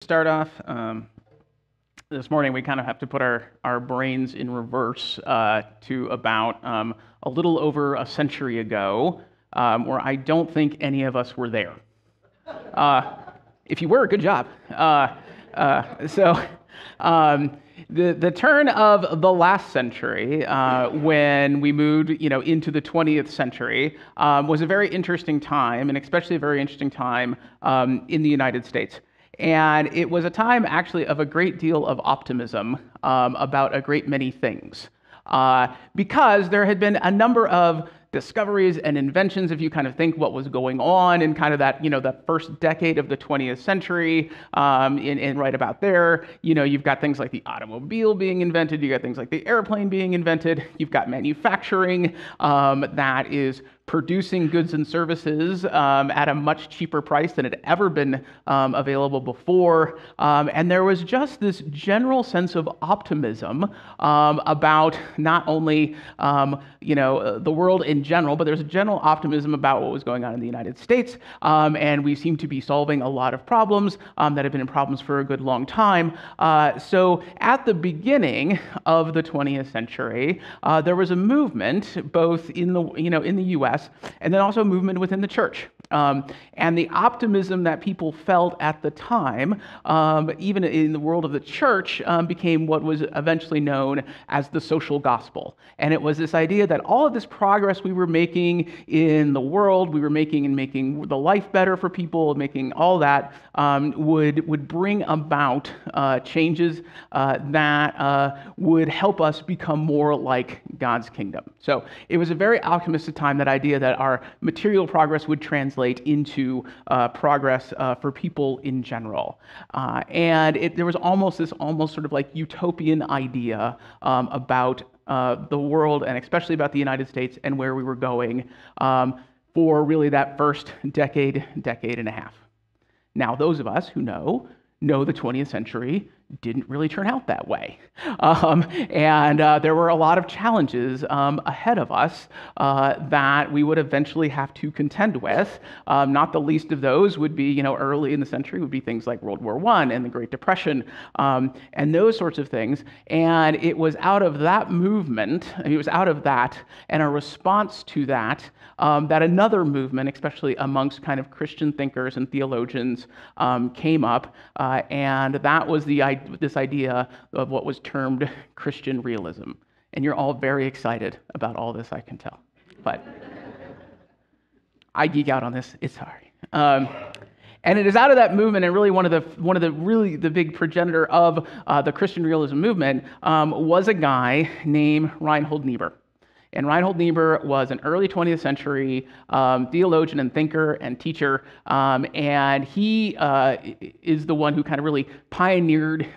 Start off, this morning we kind of have to put our brains in reverse to about a little over a century ago, where I don't think any of us were there. If you were, good job. The turn of the last century, when we moved, into the 20th century, was a very interesting time, and especially a very interesting time in the United States. And it was a time actually of a great deal of optimism about a great many things, because there had been a number of discoveries and inventions. If you kind of think what was going on in kind of that, that first decade of the 20th century, in right about there, you've got things like the automobile being invented, you got things like the airplane being invented, you've got manufacturing that is producing goods and services at a much cheaper price than had ever been available before. And there was just this general sense of optimism about not only the world in general, but there's a general optimism about what was going on in the United States. And we seem to be solving a lot of problems that have been problems for a good long time. So at the beginning of the 20th century, there was a movement both in the U.S. and then also a movement within the church. And the optimism that people felt at the time, even in the world of the church, became what was eventually known as the social gospel. And it was this idea that all of this progress we were making in the world, we were making in making the life better for people, making all that, would bring about changes that would help us become more like God's kingdom. So it was a very optimistic time, that idea that our material progress would translate into progress for people in general. And there was almost sort of like utopian idea about the world, and especially about the United States and where we were going for really that first decade and a half. Now, those of us who know the 20th century didn't really turn out that way. And there were a lot of challenges ahead of us that we would eventually have to contend with. Not the least of those would be, early in the century would be things like World War I and the Great Depression, and those sorts of things. And it was out of that movement, it was out of that and a response to that, that another movement, especially amongst kind of Christian thinkers and theologians, came up, and that was this idea of what was termed Christian realism. And you're all very excited about all this, I can tell. But I geek out on this, it's sorry. And it is out of that movement, and really one of the big progenitor of the Christian realism movement was a guy named Reinhold Niebuhr. And Reinhold Niebuhr was an early 20th century theologian and thinker and teacher, and he is the one who kind of really pioneered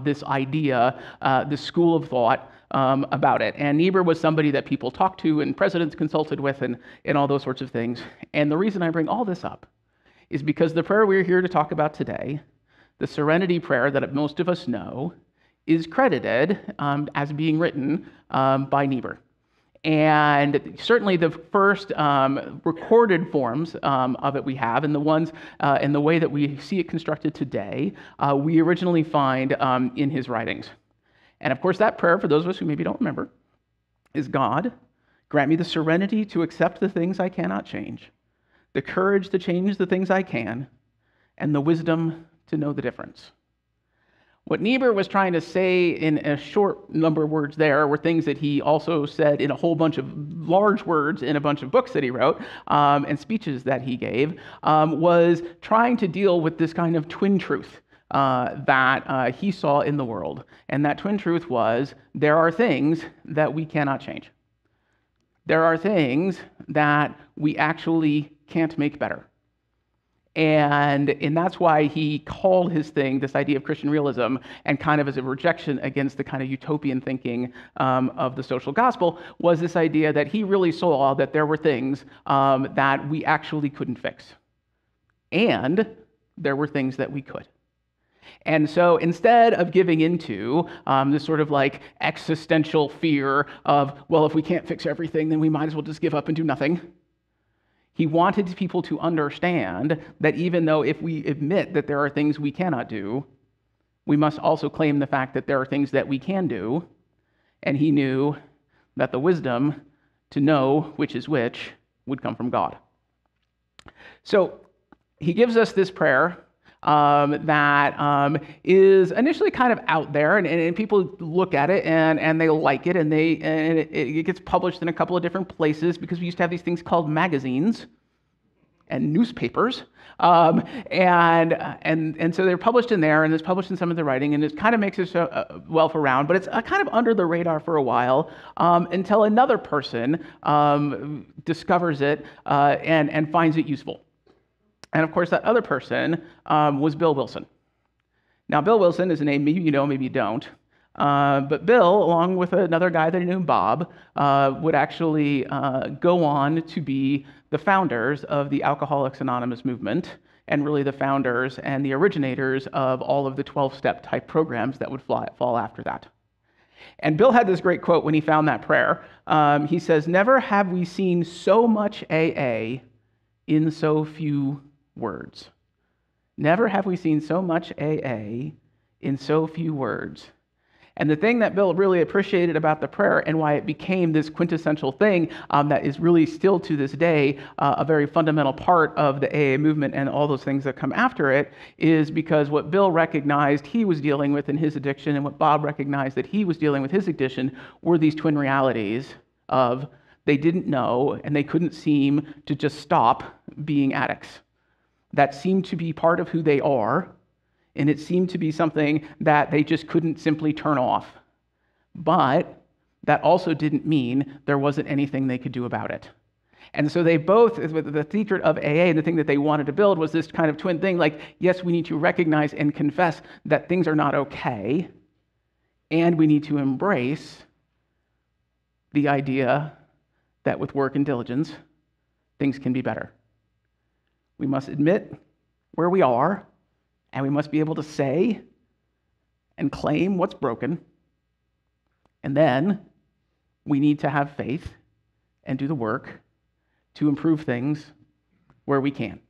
this idea, this school of thought about it. And Niebuhr was somebody that people talked to and presidents consulted with and all those sorts of things. And the reason I bring all this up is because the prayer we're here to talk about today, the Serenity Prayer that most of us know, is credited as being written by Niebuhr. And certainly the first recorded forms of it we have, and the ones in the way that we see it constructed today, we originally find in his writings. And of course, that prayer, for those of us who maybe don't remember, is: God, grant me the serenity to accept the things I cannot change, the courage to change the things I can, and the wisdom to know the difference. What Niebuhr was trying to say in a short number of words there were things that he also said in a whole bunch of large words in a bunch of books that he wrote and speeches that he gave, was trying to deal with this kind of twin truth that he saw in the world. And that twin truth was, there are things that we cannot change. There are things that we actually can't make better. And that's why he called his thing this idea of Christian realism, and kind of as a rejection against the kind of utopian thinking of the social gospel, was this idea that he really saw that there were things that we actually couldn't fix. And there were things that we could. And so instead of giving into this sort of like existential fear of, well, if we can't fix everything, then we might as well just give up and do nothing, he wanted people to understand that even though if we admit that there are things we cannot do, we must also claim the fact that there are things that we can do, and he knew that the wisdom to know which is which would come from God. So he gives us this prayer that is initially kind of out there, and people look at it and they like it, and it gets published in a couple of different places because we used to have these things called magazines and newspapers, and so they're published in there, and it's published in some of the writing, and it kind of makes itself around, but it's kind of under the radar for a while until another person discovers it and finds it useful. And of course, that other person was Bill Wilson. Now, Bill Wilson is a name maybe you know, maybe you don't. But Bill, along with another guy that I knew, Bob, would actually go on to be the founders of the Alcoholics Anonymous movement, and really the founders and the originators of all of the 12-step type programs that would fall after that. And Bill had this great quote when he found that prayer. He says, "Never have we seen so much AA in so few words." Never have we seen so much AA in so few words. And the thing that Bill really appreciated about the prayer and why it became this quintessential thing that is really still to this day a very fundamental part of the AA movement and all those things that come after it is because what Bill recognized he was dealing with in his addiction and what Bob recognized that he was dealing with his addiction were these twin realities of they didn't know and they couldn't seem to just stop being addicts. That seemed to be part of who they are, and it seemed to be something that they just couldn't simply turn off. But that also didn't mean there wasn't anything they could do about it. And so they both, the secret of AA, the thing that they wanted to build was this kind of twin thing, like, yes, we need to recognize and confess that things are not okay, and we need to embrace the idea that with work and diligence, things can be better. We must admit where we are, and we must be able to say and claim what's broken. And then we need to have faith and do the work to improve things where we can.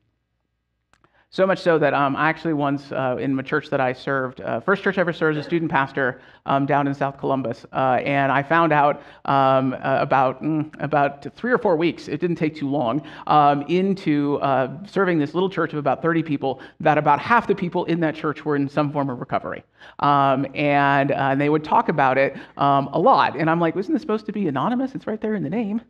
So much so that I actually once, in a church that I served, first church I ever served as a student pastor down in South Columbus, and I found out about 3 or 4 weeks, it didn't take too long, into serving this little church of about 30 people, that about half the people in that church were in some form of recovery. And they would talk about it a lot. And I'm like, isn't this supposed to be anonymous? It's right there in the name.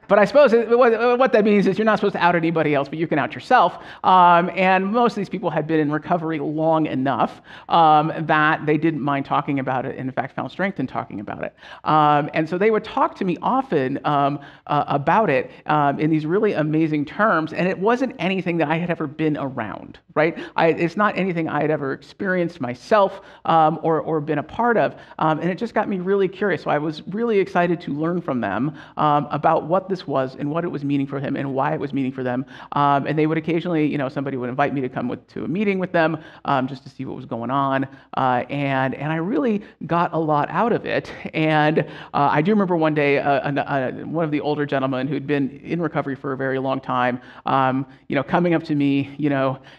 But I suppose what that means is you're not supposed to out anybody else, but you can out yourself. And most of these people had been in recovery long enough that they didn't mind talking about it, and in fact found strength in talking about it. And so they would talk to me often about it in these really amazing terms, and it wasn't anything that I had ever been around, right? It's not anything I had ever experienced myself or been a part of, and it just got me really curious. So I was really excited to learn from them about what this was and what it was meaning for him and why it was meaning for them. And they would occasionally, somebody would invite me to come to a meeting with them just to see what was going on. And I really got a lot out of it. And I do remember one day, one of the older gentlemen who'd been in recovery for a very long time, coming up to me,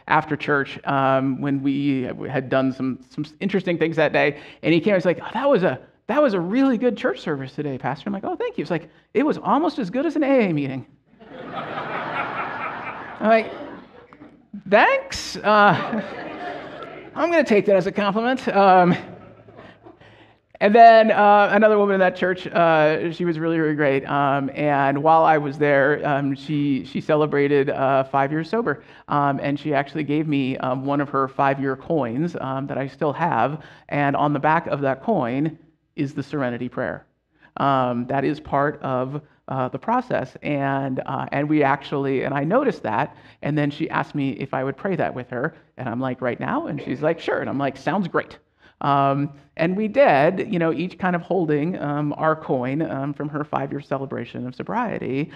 after church when we had done some interesting things that day. And he came and was like, oh, that was a really good church service today, Pastor. I'm like, oh, thank you. It's like, it was almost as good as an AA meeting. I'm like, thanks. I'm going to take that as a compliment. And then another woman in that church, she was really, really great. And while I was there, she celebrated 5 years sober. And she actually gave me one of her 5-year coins that I still have. And on the back of that coin is the Serenity Prayer. That is part of the process, and we actually, and I noticed that, and then she asked me if I would pray that with her, and I'm like, right now? And she's like, sure, and I'm like, sounds great. And we did, each kind of holding our coin from her 5-year celebration of sobriety.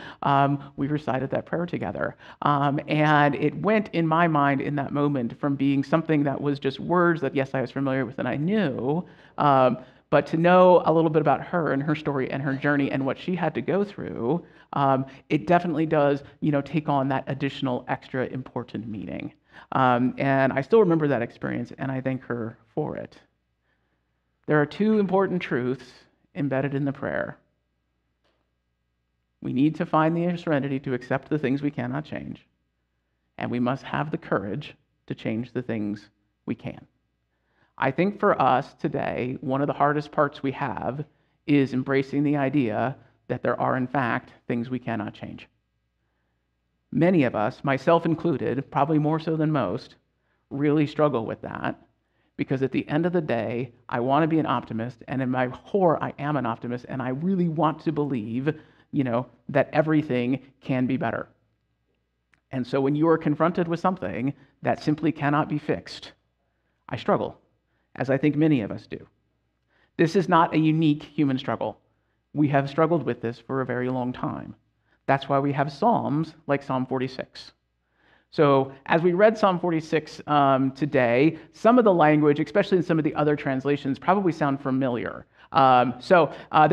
We recited that prayer together. And it went in my mind in that moment from being something that was just words that, yes, I was familiar with and I knew, but to know a little bit about her and her story and her journey and what she had to go through, it definitely does, take on that additional extra important meaning. And I still remember that experience, and I thank her for it. There are two important truths embedded in the prayer. We need to find the serenity to accept the things we cannot change, and we must have the courage to change the things we can. I think for us today, one of the hardest parts we have is embracing the idea that there are, in fact, things we cannot change. Many of us, myself included, probably more so than most, really struggle with that because at the end of the day, I want to be an optimist, and in my core, I am an optimist, and I really want to believe, that everything can be better. And so when you are confronted with something that simply cannot be fixed, I struggle, as I think many of us do. This is not a unique human struggle. We have struggled with this for a very long time. That's why we have Psalms like Psalm 46. So as we read Psalm 46 today, some of the language, especially in some of the other translations, probably sound familiar. There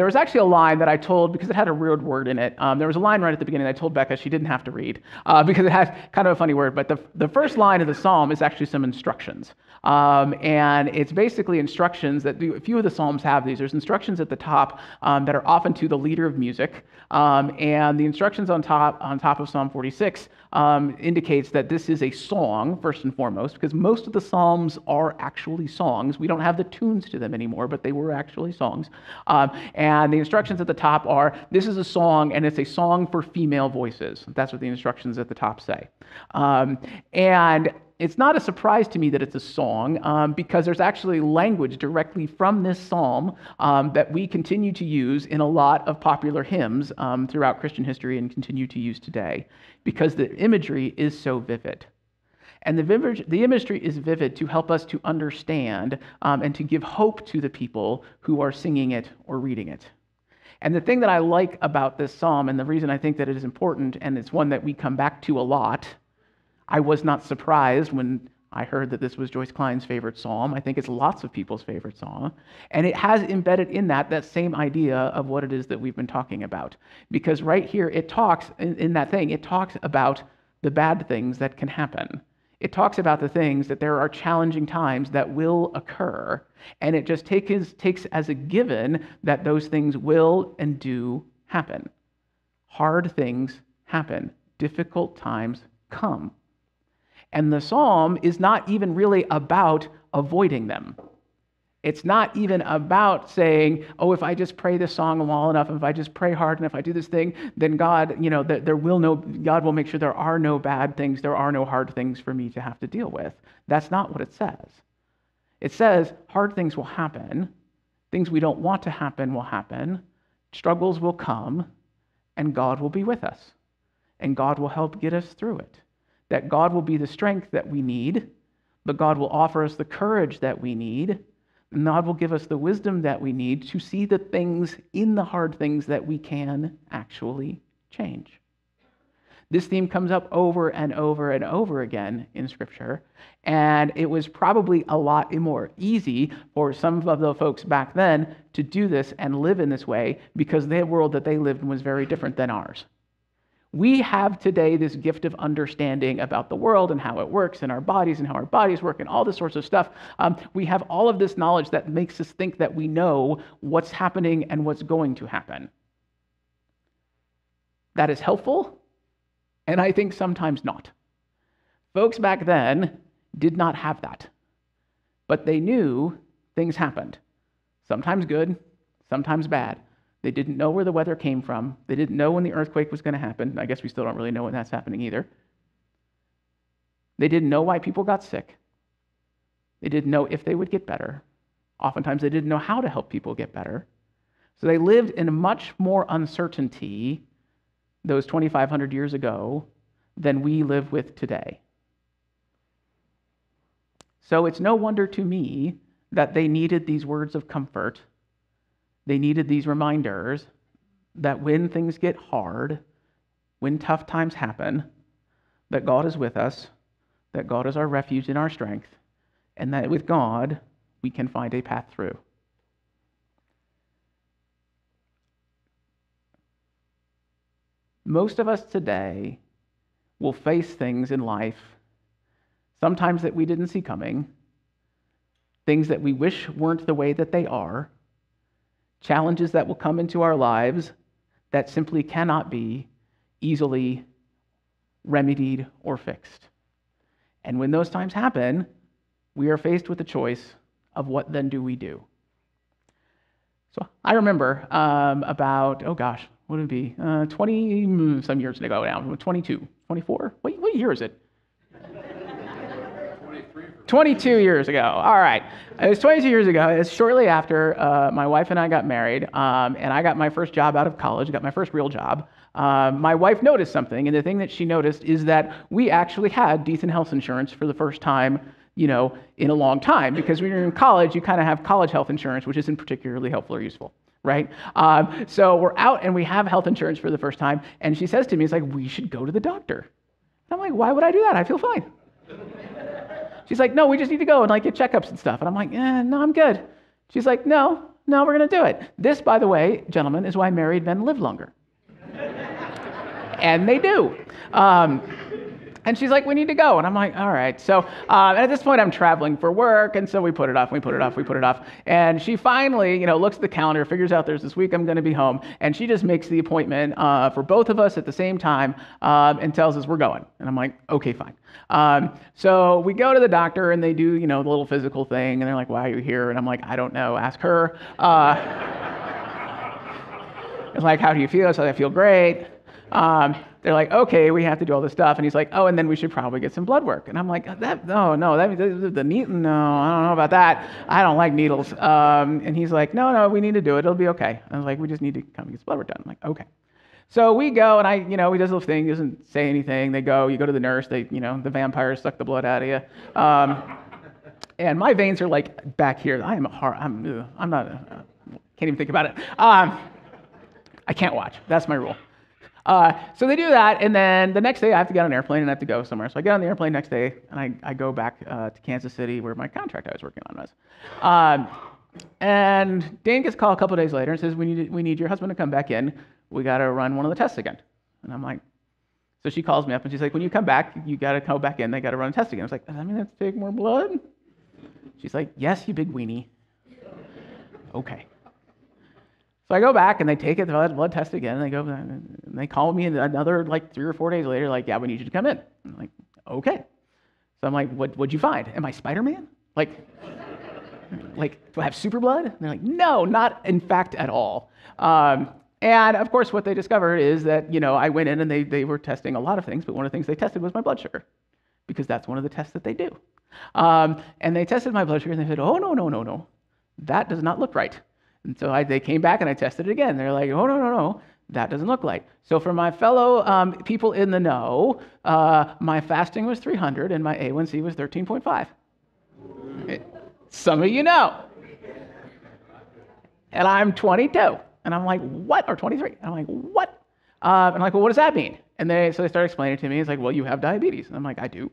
was actually a line that I told, because it had a weird word in it, there was a line right at the beginning that I told Becca she didn't have to read, because it has kind of a funny word, but the first line of the psalm is actually some instructions. And it's basically instructions that a few of the psalms have these. There's instructions at the top that are often to the leader of music, and the instructions on top of Psalm 46 indicates that this is a song, first and foremost, because most of the psalms are actually songs. We don't have the tunes to them anymore, but they were actually songs. And the instructions at the top are, this is a song, and it's a song for female voices. That's what the instructions at the top say. And it's not a surprise to me that it's a song, because there's actually language directly from this psalm that we continue to use in a lot of popular hymns throughout Christian history and continue to use today, because the imagery is so vivid. And the imagery is vivid to help us to understand and to give hope to the people who are singing it or reading it. And the thing that I like about this psalm, and the reason I think that it is important, and it's one that we come back to a lot, I was not surprised when I heard that this was Joyce Klein's favorite psalm. I think it's lots of people's favorite psalm. And it has embedded in that same idea of what it is that we've been talking about. Because right here, it talks, in that thing, it talks about the bad things that can happen. It talks about the things that there are challenging times that will occur. And it just takes as a given that those things will and do happen. Hard things happen. Difficult times come. And the psalm is not even really about avoiding them. It's not even about saying, oh, if I just pray this song well enough, if I just pray hard enough, if I do this thing, then God, God will make sure there are no bad things, there are no hard things for me to have to deal with. That's not what it says. It says hard things will happen, things we don't want to happen will happen, struggles will come, and God will be with us. And God will help get us through it. That God will be the strength that we need, but God will offer us the courage that we need, and God will give us the wisdom that we need to see the things in the hard things that we can actually change. This theme comes up over and over and over again in Scripture, and it was probably a lot more easy for some of the folks back then to do this and live in this way because the world that they lived in was very different than ours. We have today this gift of understanding about the world and how it works and our bodies and how our bodies work and all this sorts of stuff. We have all of this knowledge that makes us think that we know what's happening and what's going to happen. That is helpful, and I think sometimes not. Folks back then did not have that, but they knew things happened. Sometimes good, sometimes bad. They didn't know where the weather came from. They didn't know when the earthquake was going to happen. I guess we still don't really know when that's happening either. They didn't know why people got sick. They didn't know if they would get better. Oftentimes they didn't know how to help people get better. So they lived in much more uncertainty those 2,500 years ago than we live with today. So it's no wonder to me that they needed these words of comfort. They needed these reminders that when things get hard, when tough times happen, that God is with us, that God is our refuge and our strength, and that with God, we can find a path through. Most of us today will face things in life, sometimes that we didn't see coming, things that we wish weren't the way that they are, challenges that will come into our lives that simply cannot be easily remedied or fixed. And when those times happen, we are faced with the choice of what then do we do. So I remember about, what would it be? 20 some years ago now, 22, 24? What year is it? 22 years ago. All right. It was 22 years ago. It's shortly after my wife and I got married, and I got my first job out of college, got my first real job. My wife noticed something, and the thing that she noticed is that we actually had decent health insurance for the first time, in a long time, because when you're in college, you kind of have college health insurance, which isn't particularly helpful or useful, right? So we're out and we have health insurance for the first time, and she says to me, it's like, we should go to the doctor. And I'm like, why would I do that? I feel fine. She's like, no, we just need to go and get checkups and stuff. And I'm like, no, I'm good. She's like, no, we're going to do it. This, by the way, gentlemen, is why married men live longer. And they do. And she's like, we need to go. And I'm like, all right. So at this point, I'm traveling for work. And so we put it off. And she finally, looks at the calendar, figures out there's this week I'm going to be home. And she just makes the appointment for both of us at the same time and tells us we're going. And I'm like, okay, fine. So we go to the doctor and they do, the little physical thing. And they're like, why are you here? And I'm like, I don't know. Ask her. It's like, how do you feel? So I feel great. They're like, okay, we have to do all this stuff. And he's like, oh, and then we should probably get some blood work. And I'm like, the needle, no, I don't know about that. I don't like needles. And he's like, no, we need to do it. It'll be okay. I was like, we just need to come get some blood work done. I'm like, okay. So we go, and he does this little thing, he doesn't say anything. You go to the nurse, the vampires suck the blood out of you. And my veins are like back here. I'm not, can't even think about it. I can't watch. That's my rule. So they do that, and then the next day I have to get on an airplane and I have to go somewhere. So I get on the airplane next day, and I go back to Kansas City where my contract I was working on was. And Dane gets a call a couple of days later and says, we need your husband to come back in. We got to run one of the tests again. And I'm like, so she calls me up and she's like, when you come back, you got to go back in. They got to run a test again. I was like, does that mean I have to take more blood? She's like, yes, you big weenie. Okay. So I go back and they take the blood test again, and they go and they call me another 3 or 4 days later, yeah, we need you to come in. I'm like, okay. So I'm like, what'd you find? Am I Spider-Man? Do I have super blood? And they're like, no, not in fact at all. And of course, what they discovered is that, I went in and they were testing a lot of things, but one of the things they tested was my blood sugar, because that's one of the tests that they do. And they tested my blood sugar and they said, oh, no, that does not look right. And so they came back and I tested it again. They're like, oh, no, that doesn't look right. So for my fellow people in the know, my fasting was 300 and my A1C was 13.5. Some of you know. And I'm 22. And I'm like, what? Or 23. And I'm like, what? And I'm like, well, what does that mean? And they started explaining it to me. It's like, well, you have diabetes. And I'm like, I do.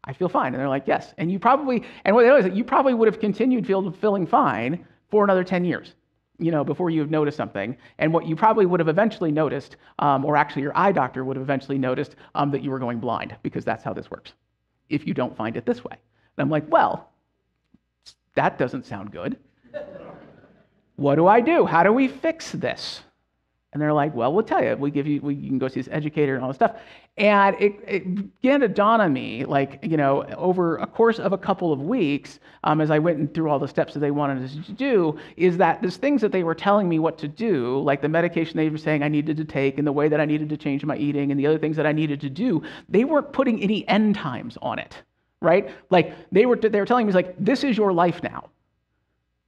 I feel fine. And they're like, yes. And what they know is that you probably would have continued feeling fine for another 10 years. Before you noticed something. And what you probably would have eventually noticed, or actually your eye doctor would have eventually noticed that you were going blind, because that's how this works, if you don't find it this way. And I'm like, well, that doesn't sound good. What do I do? How do we fix this? And they're like, well, we'll tell you. You can go see this educator and all this stuff. And it began to dawn on me, over a course of a couple of weeks, as I went through all the steps that they wanted us to do, is that there's things that they were telling me what to do, like the medication they were saying I needed to take, and the way that I needed to change my eating, and the other things that I needed to do, they weren't putting any end times on it, right? They were telling me, this is your life now.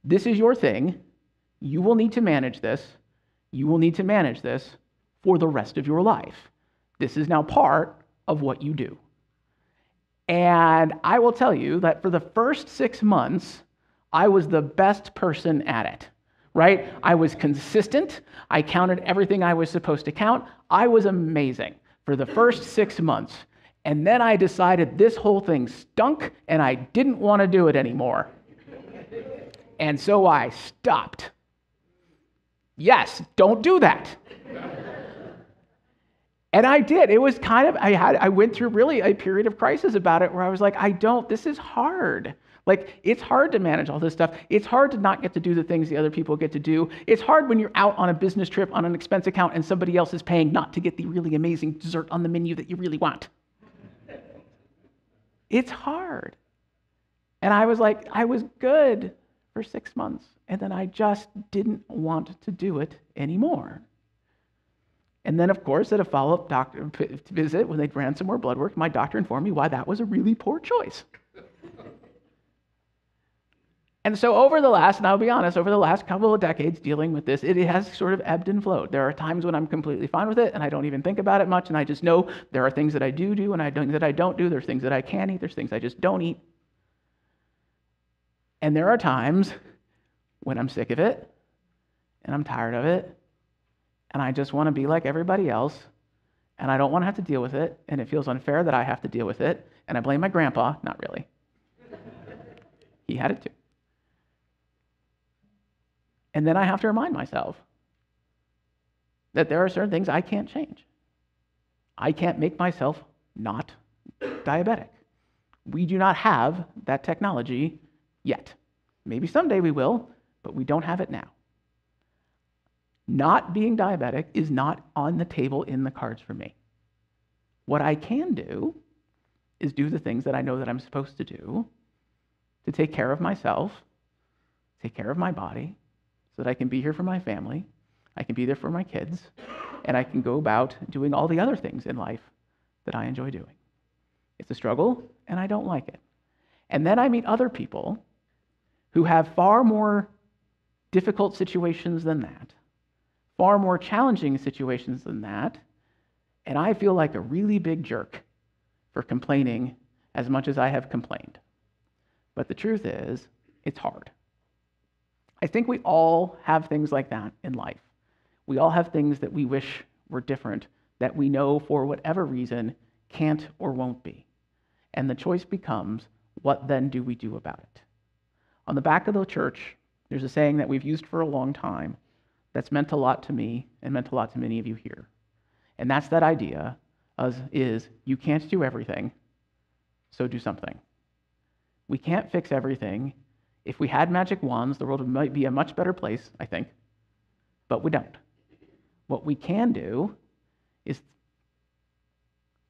This is your thing. You will need to manage this. You will need to manage this for the rest of your life. This is now part of what you do. And I will tell you that for the first 6 months, I was the best person at it, right? I was consistent. I counted everything I was supposed to count. I was amazing for the first 6 months. And then I decided this whole thing stunk and I didn't want to do it anymore. And so I stopped. Yes, don't do that. And I did. It was kind of, I went through really a period of crisis about it where I was like, this is hard. Like, it's hard to manage all this stuff. It's hard to not get to do the things the other people get to do. It's hard when you're out on a business trip on an expense account and somebody else is paying not to get the really amazing dessert on the menu that you really want. It's hard. And I was like, I was good for 6 months. And then I just didn't want to do it anymore. And then, of course, at a follow-up doctor visit, when they ran some more blood work, my doctor informed me why that was a really poor choice. And so over the last, and I'll be honest, over the last couple of decades dealing with this, it has sort of ebbed and flowed. There are times when I'm completely fine with it, and I don't even think about it much, and I just know there are things that I do, and things that I don't do. There's things that I can eat. There's things I just don't eat. And there are times when I'm sick of it, and I'm tired of it, and I just want to be like everybody else, and I don't want to have to deal with it, and it feels unfair that I have to deal with it, and I blame my grandpa. Not really. He had it too. And then I have to remind myself that there are certain things I can't change. I can't make myself not diabetic. We do not have that technology yet. Maybe someday we will, but we don't have it now. Not being diabetic is not on the table in the cards for me. What I can do is do the things that I know that I'm supposed to do to take care of myself, take care of my body, so that I can be here for my family, I can be there for my kids, and I can go about doing all the other things in life that I enjoy doing. It's a struggle, and I don't like it. And then I meet other people who have far more difficult situations than that, far more challenging situations than that, and I feel like a really big jerk for complaining as much as I have complained. But the truth is, it's hard. I think we all have things like that in life. We all have things that we wish were different, that we know for whatever reason can't or won't be. And the choice becomes, what then do we do about it? On the back of the church, there's a saying that we've used for a long time that's meant a lot to me and meant a lot to many of you here. And that's that idea is you can't do everything, so do something. We can't fix everything. If we had magic wands, the world might be a much better place, I think, but we don't. What we can do is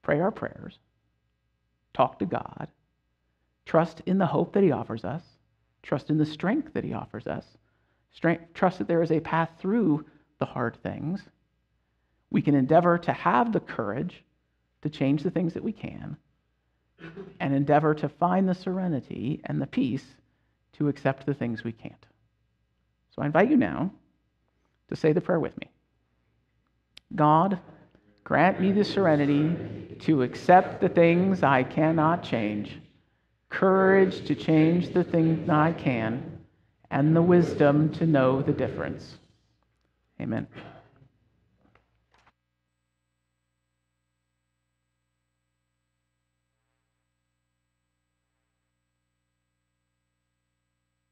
pray our prayers, talk to God, trust in the hope that He offers us, trust in the strength that He offers us, trust that there is a path through the hard things. We can endeavor to have the courage to change the things that we can, and endeavor to find the serenity and the peace to accept the things we can't. So I invite you now to say the prayer with me. God, grant me the serenity to accept the things I cannot change, courage to change the things I can, and the wisdom to know the difference. Amen.